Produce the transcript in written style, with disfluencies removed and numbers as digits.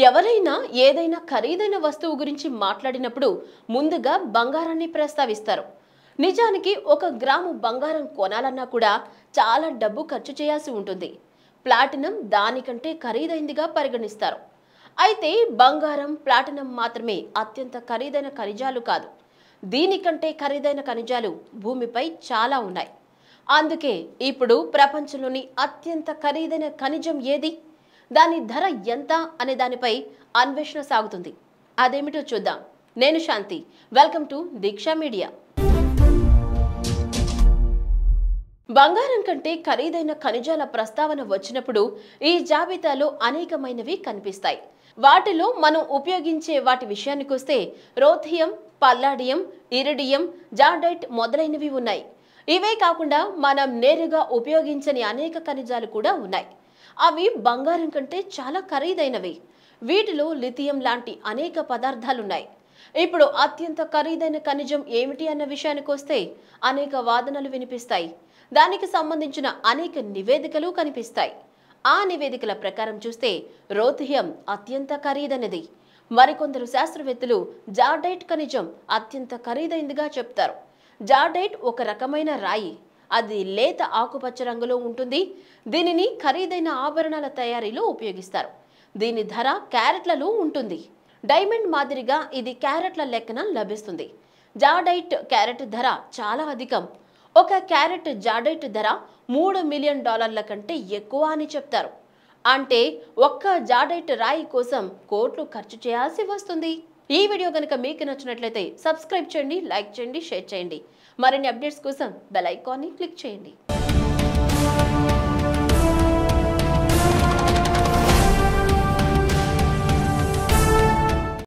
ఎవరైనా ఏదైనా ఖరీదైన వస్తువు గురించి మాట్లాడినప్పుడు ముందుగా బంగారాన్ని ప్రస్తావిస్తారు. నిజానికి 1 గ్రాము బంగారం కొనాలన్నా కూడా చాలా డబ్బు ఖర్చు చేయాల్సి ఉంటుంది. ప్లాటినం దానికంటే ఖరీదైందిగా పరిగణిస్తారు. అయితే బంగారం, ప్లాటినం మాత్రమే అత్యంత ఖరీదైన ఖనిజాలు కాదు. దీనికంటే ఖరీదైన ఖనిజాలు భూమిపై చాలా ఉన్నాయి. అందుకే ఇప్పుడు ప్రపంచంలోని అత్యంత ఖరీదైన ఖనిజం ఏది, దాని ధర ఎంత అనే దానిపై అన్వేషణ సాగుతుంది. అదేమిటో చూద్దాం. నేను శాంతి, వెల్కమ్ టు దీక్ష మీడియా. బంగారం కంటే ఖరీదైన ఖనిజాల ప్రస్తావన వచ్చినప్పుడు ఈ జాబితాలో అనేకమైనవి కనిపిస్తాయి. వాటిలో మనం ఉపయోగించే వాటి విషయానికొస్తే రోథియం, పల్లాడియం, ఇరిడియం, జార్డైట్ మొదలైనవి ఉన్నాయి. ఇవే కాకుండా మనం నేరుగా ఉపయోగించని అనేక ఖనిజాలు కూడా ఉన్నాయి. అవి బంగారం కంటే చాలా ఖరీదైనవి. వీటిలో లిథియం లాంటి అనేక పదార్థాలున్నాయి. ఇప్పుడు అత్యంత ఖరీదైన ఖనిజం ఏమిటి అన్న విషయానికి వస్తే అనేక వాదనలు వినిపిస్తాయి. దానికి సంబంధించిన అనేక నివేదికలు కనిపిస్తాయి. ఆ నివేదికల ప్రకారం చూస్తే రోథియం అత్యంత ఖరీదైనది. మరికొందరు శాస్త్రవేత్తలు జార్డైట్ ఖనిజం అత్యంత ఖరీదైందిగా చెప్తారు. జార్డైట్ ఒక రకమైన రాయి. అది లేత ఆకుపచ్చ రంగులో ఉంటుంది. దీనిని ఖరీదైన ఆభరణాల తయారీలో ఉపయోగిస్తారు. దీని ధర క్యారెట్లలో ఉంటుంది. డైమండ్ మాదిరిగా ఇది క్యారెట్ల లెక్కన లభిస్తుంది. జార్డైట్ క్యారెట్ ధర చాలా అధికం. ఒక క్యారెట్ జార్డైట్ ధర $3 మిలియన్ కంటే ఎక్కువ అని చెప్తారు. అంటే ఒక్క జార్డైట్ రాయి కోసం కోట్లు ఖర్చు చేయాల్సి వస్తుంది. ఈ వీడియో కనుక మీకు నచ్చినట్లయితే సబ్స్క్రైబ్ చేయండి, లైక్ చేయండి, షేర్ చేయండి. మరిన్ని అప్డేట్స్ కోసం బెల్ ఐకాన్ని క్లిక్ చేయండి.